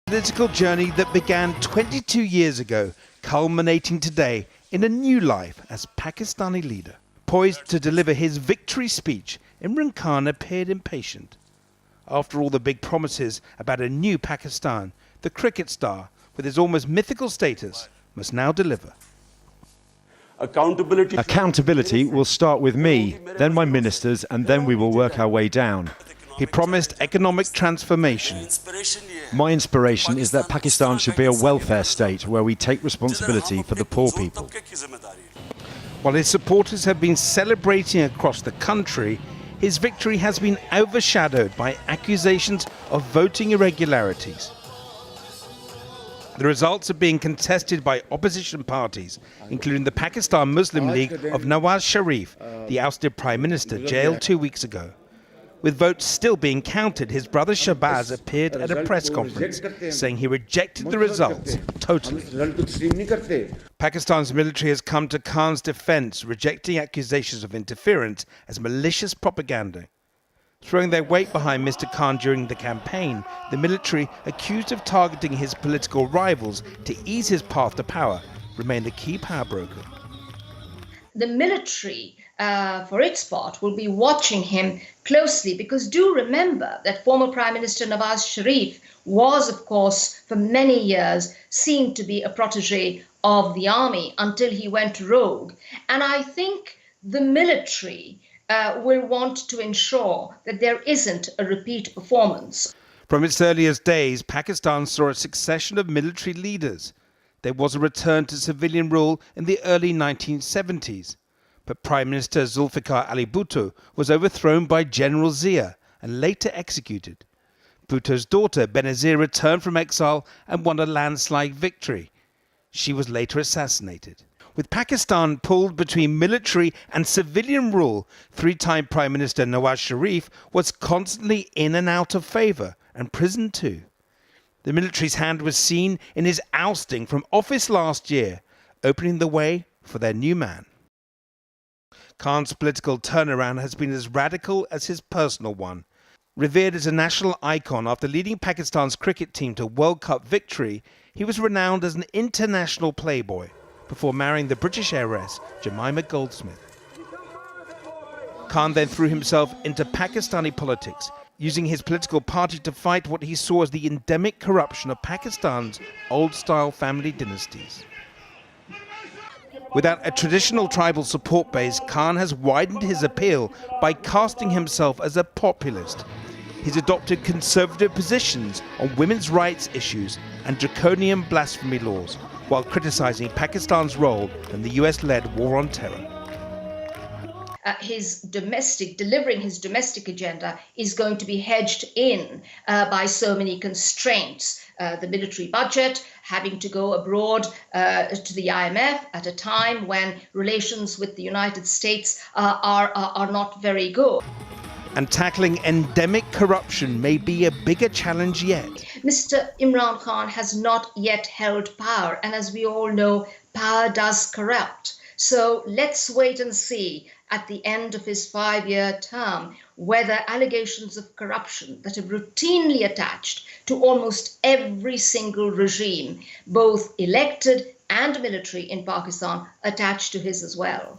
Political journey that began 22 years ago, culminating today in a new life as Pakistani leader. Poised to deliver his victory speech, Imran Khan appeared impatient. After all the big promises about a new Pakistan, the cricket star, with his almost mythical status, must now deliver. Accountability will start with me, then my ministers, and then we will work our way down. He promised economic transformation. My inspiration is that Pakistan should be a welfare state where we take responsibility for the poor people. While his supporters have been celebrating across the country, his victory has been overshadowed by accusations of voting irregularities. The results are being contested by opposition parties, including the Pakistan Muslim League of Nawaz Sharif, the ousted Prime Minister, jailed 2 weeks ago. With votes still being counted, his brother Shahbaz appeared at a press conference saying he rejected the results totally. Pakistan's military has come to Khan's defense, rejecting accusations of interference as malicious propaganda. Throwing their weight behind Mr. Khan during the campaign, the military, accused of targeting his political rivals to ease his path to power, remain the key power broker. The military, for its part, will be watching him closely, because do remember that former Prime Minister Nawaz Sharif was, of course, for many years seen to be a protege of the army until he went rogue. And I think the military will want to ensure that there isn't a repeat performance. From its earliest days, Pakistan saw a succession of military leaders. There was a return to civilian rule in the early 1970s. But Prime Minister Zulfikar Ali Bhutto was overthrown by General Zia and later executed. Bhutto's daughter Benazir returned from exile and won a landslide victory. She was later assassinated. With Pakistan pulled between military and civilian rule, three-time Prime Minister Nawaz Sharif was constantly in and out of favour, and prison too. The military's hand was seen in his ousting from office last year, opening the way for their new man. Khan's political turnaround has been as radical as his personal one. Revered as a national icon after leading Pakistan's cricket team to World Cup victory, he was renowned as an international playboy before marrying the British heiress Jemima Goldsmith. Khan then threw himself into Pakistani politics, using his political party to fight what he saw as the endemic corruption of Pakistan's old-style family dynasties. Without a traditional tribal support base, Khan has widened his appeal by casting himself as a populist. He's adopted conservative positions on women's rights issues and draconian blasphemy laws, while criticizing Pakistan's role in the US-led war on terror. Delivering his domestic agenda is going to be hedged in by so many constraints. The military budget, having to go abroad to the IMF at a time when relations with the United States are not very good. And tackling endemic corruption may be a bigger challenge yet. Mr. Imran Khan has not yet held power, and as we all know, power does corrupt. So let's wait and see at the end of his 5-year term whether allegations of corruption that are routinely attached to almost every single regime, both elected and military in Pakistan, attach to his as well.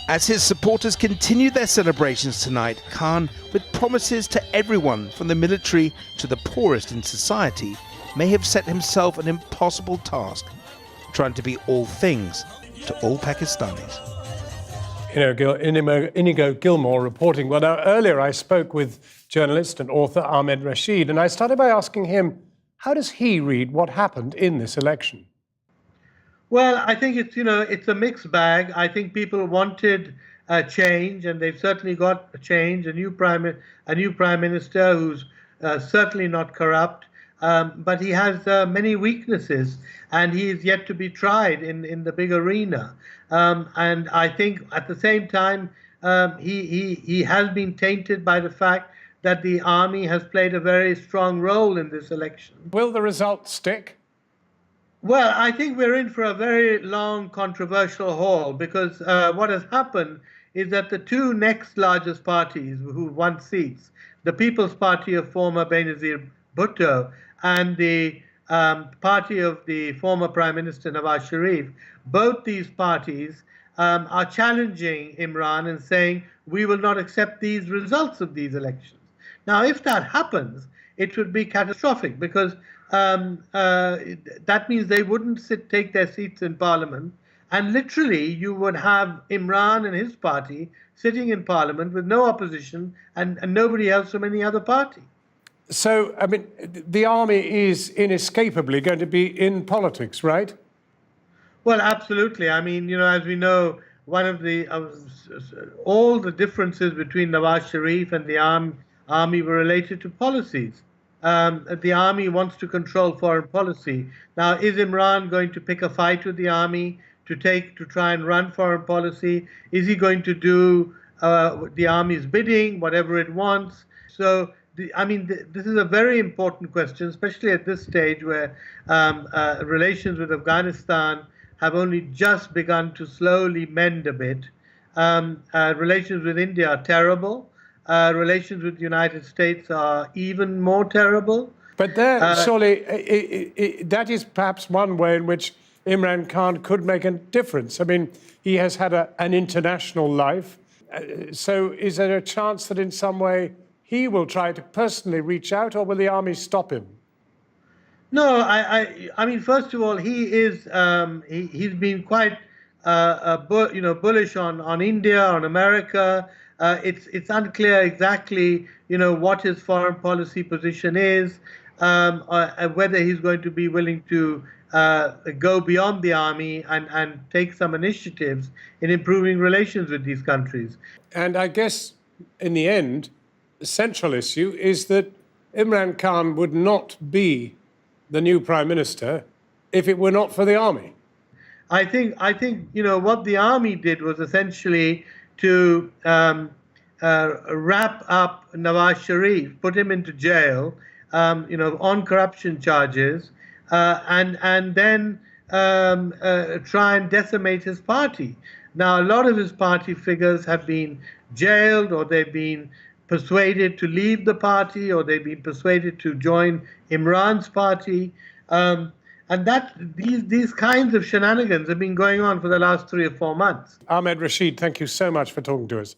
As his supporters continue their celebrations tonight, Khan, with promises to everyone from the military to the poorest in society, may have set himself an impossible task, trying to be all things to all Pakistanis. Inigo Gilmore reporting. Well, now, earlier I spoke with journalist and author Ahmed Rashid, and I started by asking him, how does he read what happened in this election? Well, I think it's a mixed bag. I think people wanted a change, and they've certainly got a change. A new prime minister who's certainly not corrupt, but he has many weaknesses, and he is yet to be tried in the big arena. And I think at the same time, he has been tainted by the fact that the army has played a very strong role in this election. Will the result stick? Well, I think we're in for a very long controversial haul, because what has happened is that the two next largest parties who won seats, the People's Party of former Benazir Bhutto and the party of the former Prime Minister Nawaz Sharif, both these parties are challenging Imran and saying, we will not accept these results of these elections. Now, if that happens, it would be catastrophic because that means they wouldn't take their seats in parliament. And literally, you would have Imran and his party sitting in parliament with no opposition and nobody else from any other party. So, I mean, the army is inescapably going to be in politics, right? Well, absolutely. I mean, as we know, one of the all the differences between Nawaz Sharif and the army were related to policies. The army wants to control foreign policy. Now, is Imran going to pick a fight with the army to try and run foreign policy? Is he going to do the army's bidding, whatever it wants? So, this is a very important question, especially at this stage where relations with Afghanistan have only just begun to slowly mend a bit. Relations with India are terrible. Relations with the United States are even more terrible. But there, surely, that is perhaps one way in which Imran Khan could make a difference. I mean, he has had an international life. So is there a chance that in some way he will try to personally reach out, or will the army stop him? No, I mean, first of all, he's been quite bullish on India, on America. It's unclear exactly what his foreign policy position is, whether he's going to be willing to go beyond the army and take some initiatives in improving relations with these countries. And I guess in the end, the central issue is that Imran Khan would not be the new prime minister if it were not for the army. I think what the army did was essentially to wrap up Nawaz Sharif, put him into jail, on corruption charges, and then try and decimate his party. Now, a lot of his party figures have been jailed, or they've been persuaded to leave the party, or they've been persuaded to join Imran's party. And these kinds of shenanigans have been going on for the last 3 or 4 months. Ahmed Rashid, thank you so much for talking to us.